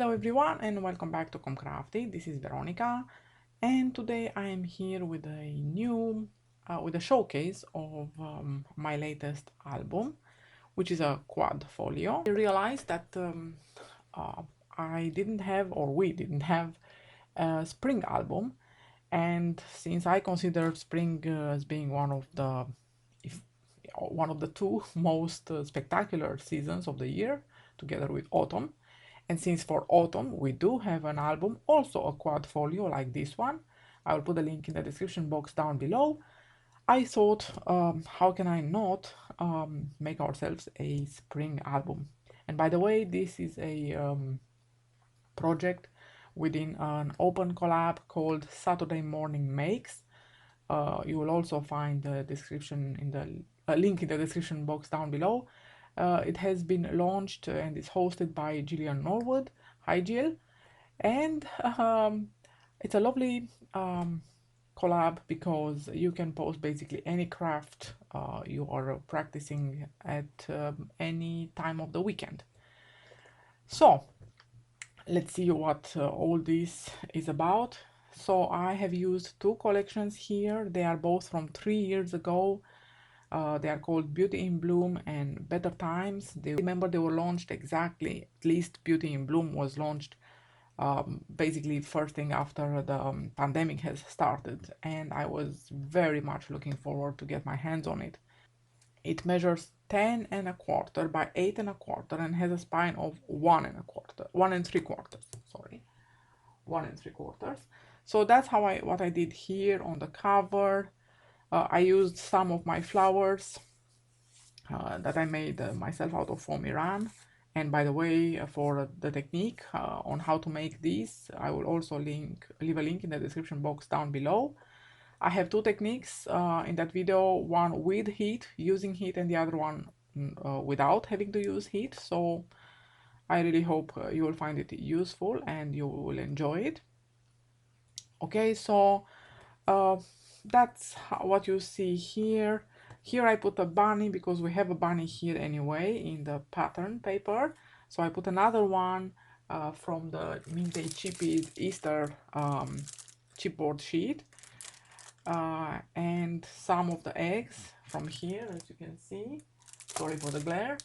Hello everyone and welcome back to Crafty. This is Veronica, and today I am here with a new with a showcase of my latest album, which is a quad folio. I realized that uh, I didn't have, or we didn't have, a spring album, and since I consider spring as being if one of the two most spectacular seasons of the year, together with autumn. And since for autumn we do have an album, also a quad folio like this one, I will put a link in the description box down below. I thought, how can I not make ourselves a spring album? And by the way, this is a project within an open collab called Saturday Morning Makes. You will also find the description in the a link in the description box down below. It has been launched and is hosted by Gillian Norwood. Hi Jill. And it's a lovely collab because you can post basically any craft you are practicing at any time of the weekend. So let's see what all this is about. So I have used two collections here. They are both from 3 years ago. They are called Beauty in Bloom and Better Times. Remember they were launched exactly, at least Beauty in Bloom was launched basically first thing after the pandemic has started, and I was very much looking forward to get my hands on it. It measures 10 1/4 by 8 1/4 and has a spine of 1 1/4, 1 3/4, sorry, 1 3/4. So that's what I did here on the cover. I used some of my flowers that I made myself out of foamy ran. And by the way, for the technique on how to make these, I will also leave a link in the description box down below. I have two techniques in that video, one with heat, using heat, and the other one without having to use heat. So I really hope you will find it useful and you will enjoy it. Okay, so that's what you see here. Here I put a bunny because we have a bunny here anyway in the pattern paper. So I put another one from the Mintay Chippies Easter chipboard sheet. And some of the eggs from here, as you can see. Sorry for the glare.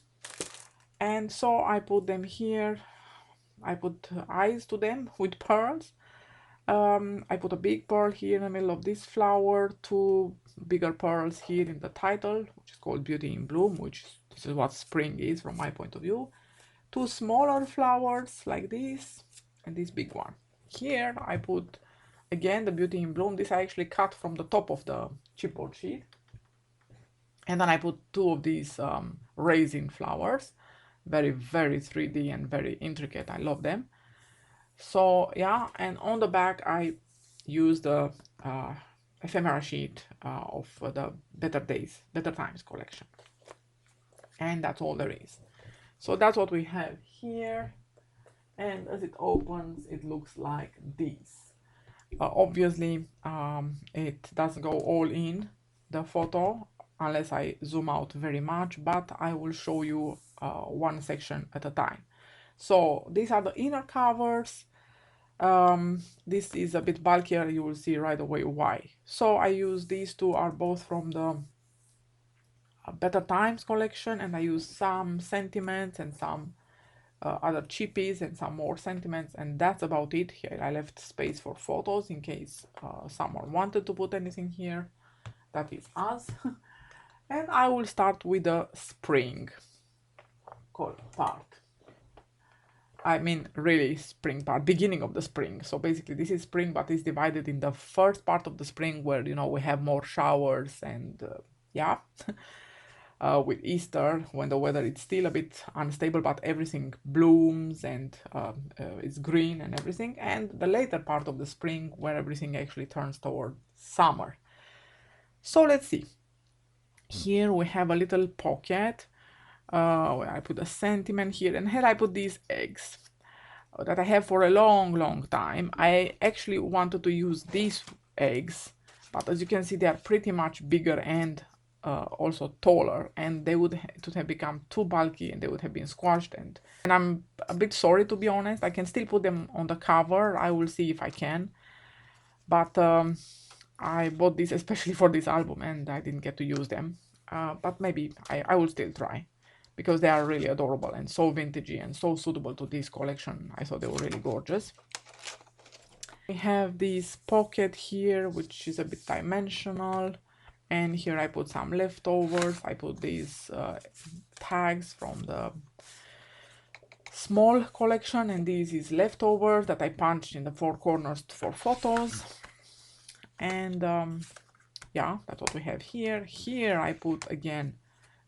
And so I put them here. I put eyes to them with pearls. I put a big pearl here in the middle of this flower, two bigger pearls here in the title, which is called Beauty in Bloom, this is what spring is from my point of view. Two smaller flowers like this, and this big one. Here I put, again, the Beauty in Bloom. This I actually cut from the top of the chipboard sheet. And then I put two of these raisin flowers. Very, very 3D and very intricate. I love them. So yeah, and on the back I used the ephemera sheet of the Better Times collection. And that's all there is. So that's what we have here. And as it opens, it looks like this. Obviously, it doesn't go all in the photo unless I zoom out very much, but I will show you one section at a time. So these are the inner covers. This is a bit bulkier, you will see right away why. So I use these two, are both from the Better Times collection, and I use some sentiments and some other chippies and some more sentiments, and that's about it. Here I left space for photos in case someone wanted to put anything here. That is us. And I will start with the spring part. I mean, really spring part, beginning of the spring. So basically this is spring, but it's divided in the first part of the spring where, you know, we have more showers and yeah. With Easter, when the weather is still a bit unstable, but everything blooms and it's green and everything. And the later part of the spring where everything actually turns toward summer. So let's see. Here we have a little pocket where I put a sentiment here, and here I put these eggs that I have for a long time. I actually wanted to use these eggs, but as you can see, they are pretty much bigger and also taller, and they would have become too bulky and they would have been squashed, and I'm a bit sorry, to be honest. I can still put them on the cover. I will see if I can, but I bought this especially for this album and I didn't get to use them, but maybe I will still try, because they are really adorable and so vintagey and so suitable to this collection. I thought they were really gorgeous. We have this pocket here, which is a bit dimensional, and here I put some leftovers. I put these tags from the small collection, and this is leftovers that I punched in the four corners for photos. And yeah, that's what we have here. Here I put again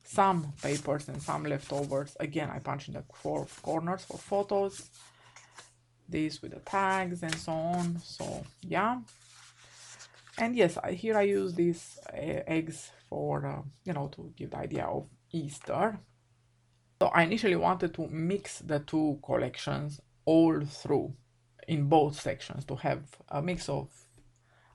some papers and some leftovers. Again, I punched in the four corners for photos. These with the tags and so on. So yeah. And yes, here I use these eggs for, you know, to give the idea of Easter. So I initially wanted to mix the two collections all through in both sections, to have a mix of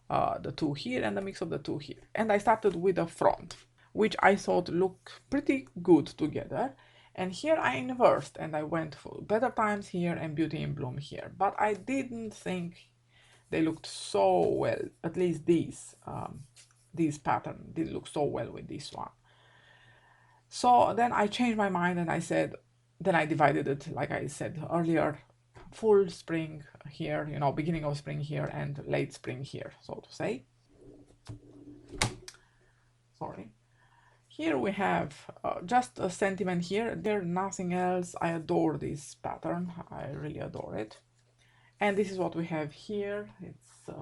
the two here and a mix of the two here. And I started with the front, which I thought looked pretty good together. And here I inversed and I went for Better Times here and Beauty in Bloom here. But I didn't think they looked so well, at least these pattern didn't look so well with this one. So then I changed my mind and I said, then I divided it, like I said earlier, full spring here, you know, beginning of spring here and late spring here, so to say. Sorry. Here we have just a sentiment here. There's nothing else. I adore this pattern. I really adore it. And this is what we have here. It's,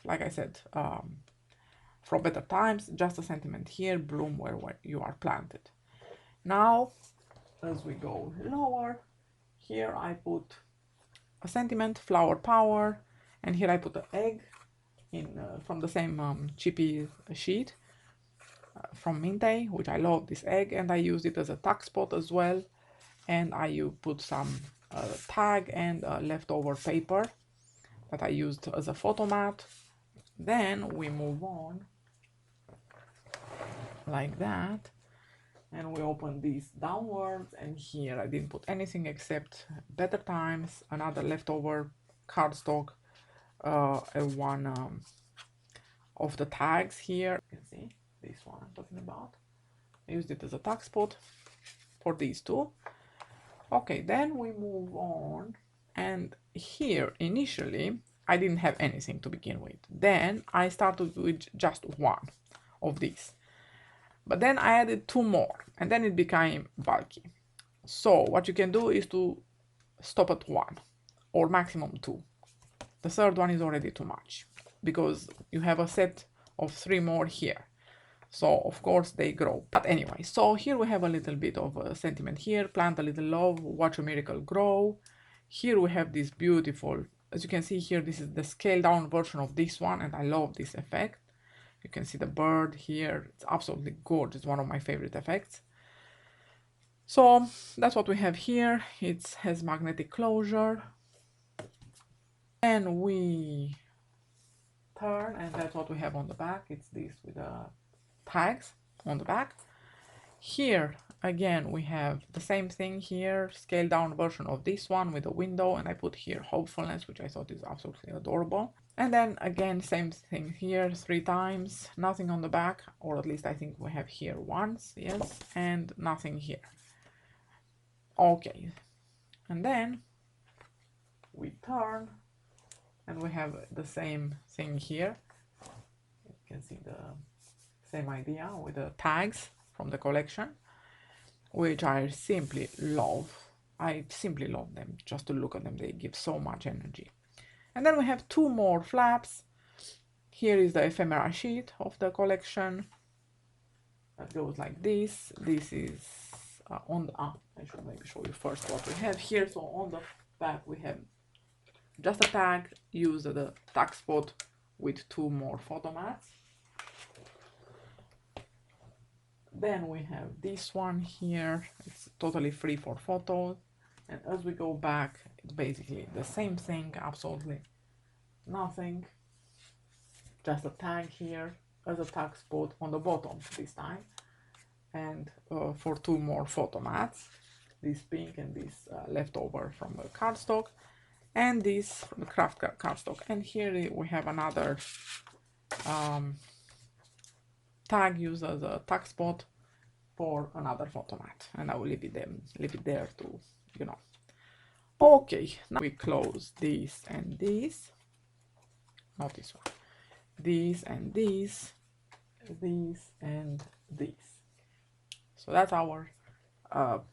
like I said, from Better Times, just a sentiment here, bloom where you are planted. Now, as we go lower, here I put a sentiment, flower power, and here I put an egg in from the same chippy sheet from Mintay, which I love this egg, and I use it as a tuck spot as well. And I put some tag and leftover paper that I used as a photo mat. Then we move on like that, and we open these downwards, and here I didn't put anything except Better Times, another leftover cardstock, and one of the tags here. You can see this one I'm talking about. I used it as a tuck spot for these two. Okay, then we move on, and here initially I didn't have anything to begin with. Then I started with just one of these, but then I added two more, and then it became bulky. So what you can do is to stop at one or maximum two. The third one is already too much because you have a set of three more here. So of course they grow. But anyway, so here we have a little bit of a sentiment here. Plant a little love, watch a miracle grow. Here we have this beautiful, as you can see here, this is the scaled down version of this one, and I love this effect. You can see the bird here. It's absolutely gorgeous. One of my favorite effects. So that's what we have here. It has magnetic closure. And we turn, and that's what we have on the back. It's this with the tags on the back. Here again we have the same thing here, scaled down version of this one with a window, and I put here hopefulness, which I thought is absolutely adorable. And then again same thing here, three times, nothing on the back, or at least I think we have here once, yes, and nothing here. Okay, and then we turn and we have the same thing here. You can see the same idea with the tags from the collection, which I simply love. I simply love them. Just to look at them, they give so much energy. And then we have two more flaps. Here is the ephemera sheet of the collection that goes like this. This is on the I should maybe show you first what we have here. So on the back we have just a tag, use the tag spot with two more photo mats. Then we have this one here, it's totally free for photos. And as we go back, it's basically the same thing, absolutely nothing. Just a tag here. as a tag spot on the bottom this time, and for 2 more photo mats, this pink and this leftover from the cardstock, and this from the craft cardstock. And here we have another tag used as a tag spot for another photo mat, and I will leave it there to, you know. Okay, now we close this and this, not this one, this and this and this. So that's our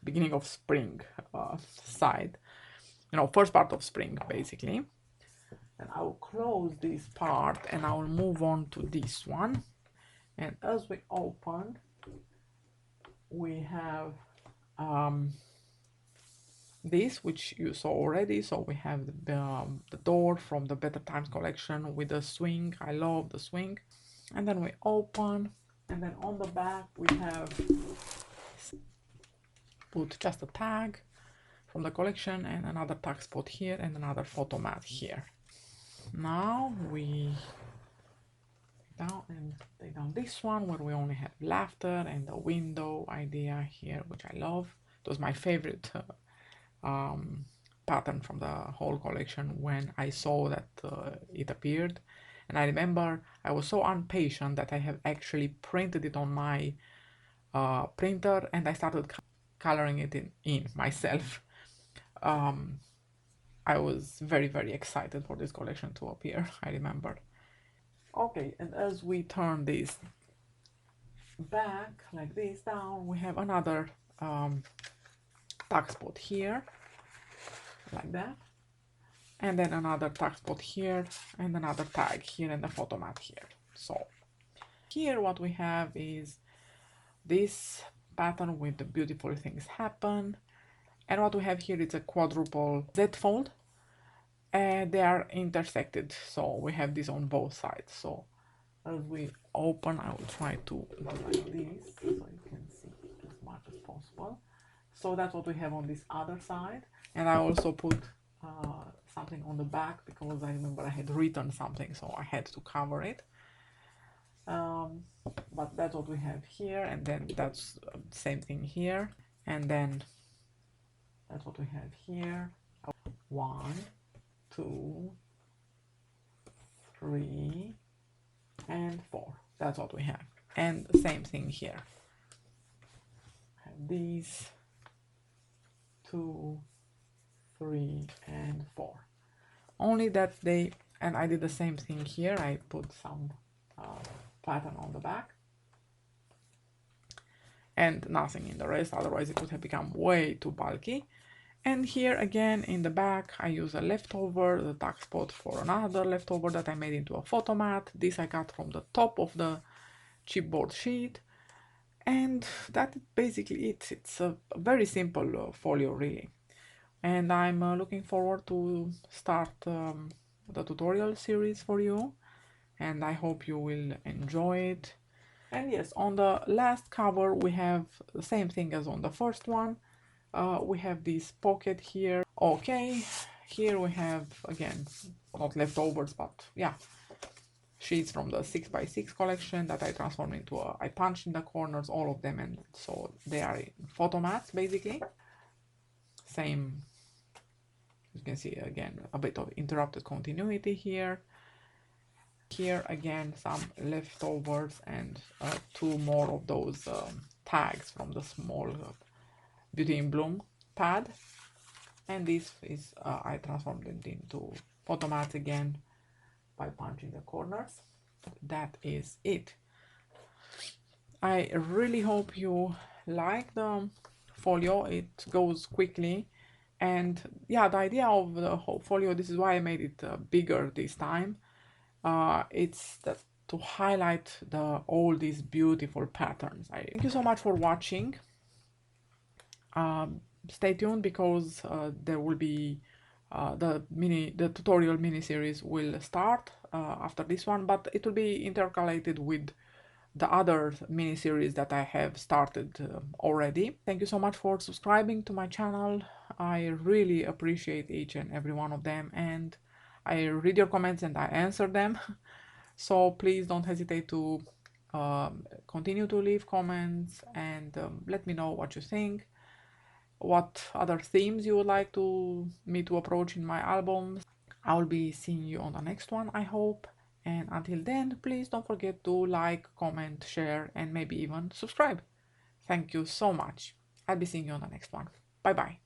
beginning of spring side, you know, first part of spring basically. And I will close this part and I will move on to this one. And as we open, we have this, which you saw already. So we have the door from the Better Times collection with the swing. I love the swing. And then we open, and then on the back we have put just a tag from the collection and another tag spot here and another photo mat here. Now we take down this one where we only have laughter and the window idea here, which I love. It was my favorite pattern from the whole collection when I saw that it appeared. And I remember I was so impatient that I have actually printed it on my printer, and I started coloring it in myself. I was very, very excited for this collection to appear, I remember. Okay, and as we turn this back like this down, we have another tag spot here, like that, and then another tag spot here, and another tag here, and the photo mat here. So here what we have is this pattern with the beautiful things happen, and what we have here is a quadruple Z fold, and they are intersected, so we have this on both sides. So as we open, I will try to do like this so you can see as much as possible. So that's what we have on this other side, and I also put something on the back because I remember I had written something, so I had to cover it. But that's what we have here, and then that's the same thing here, and then that's what we have here. 1, 2, 3, and 4. That's what we have, and the same thing here. I have these 2, 3, and 4. Only that and I did the same thing here. I put some pattern on the back and nothing in the rest, otherwise it would have become way too bulky. And here again in the back I use a leftover, the tag spot for another leftover that I made into a photo mat. This I got from the top of the chipboard sheet, and that is basically it. It's a very simple folio really, and I'm looking forward to start the tutorial series for you, and I hope you will enjoy it. And yes, on the last cover we have the same thing as on the first one. We have this pocket here. Okay, here we have again not leftovers, but yeah, sheets from the 6x6 collection that I transformed into I punched in the corners, all of them, and so they are photo mats basically. Same, you can see again a bit of interrupted continuity here. Here again some leftovers and 2 more of those tags from the small Beauty in Bloom pad, and this is I transformed it into photo mats again by punching the corners. That is it. I really hope you like the folio. It goes quickly, and yeah, the idea of the whole folio, this is why I made it bigger this time. It's that to highlight all these beautiful patterns. Thank you so much for watching. Stay tuned because there will be the tutorial mini series will start after this one, but it will be intercalated with the other mini series that I have started already. Thank you so much for subscribing to my channel. I really appreciate each and every one of them, and I read your comments and I answer them. So please don't hesitate to Continue to leave comments and let me know what you think, what other themes you would like to me to approach in my albums. I will be seeing you on the next one, I hope. And until then, please don't forget to like, comment, share, and maybe even subscribe. Thank you so much. I'll be seeing you on the next one. Bye bye.